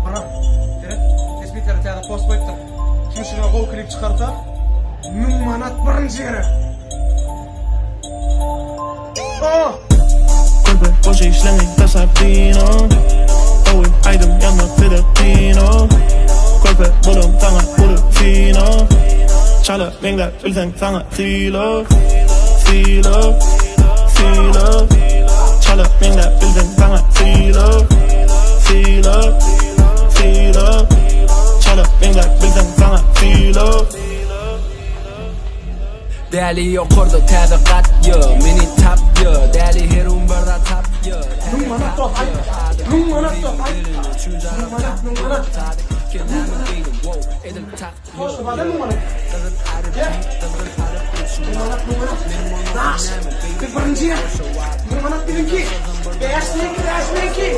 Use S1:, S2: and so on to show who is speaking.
S1: Bana tespitleri post koyuptur. Kim şuna gol klip çıkarsa 1000 manat birinci yere.
S2: Kolpe boşa işlemeyi tasarpino. Oy aydım yanmak Filipino. Kolpe bulum sana bulu fino. Çala bengler ülsen sana silo. Silo, silo. Çala bengler ülsen sana silo. Silo, silo. Çala bengler ülsen sana silo.
S3: Değerli yok orada tədqiqat yo, meni tap yo. Değerli her umbarda tap yo.
S1: 1000 manat top ay. 1000 manat top ay. 1000 manat, 1000 manat. Koştu bana 1000 manat. Gel. 1000 manat, 1000 manat. Naş. Bir birinci yer. 1000 manat birinci. Değişmeyin ki, değişmeyin ki.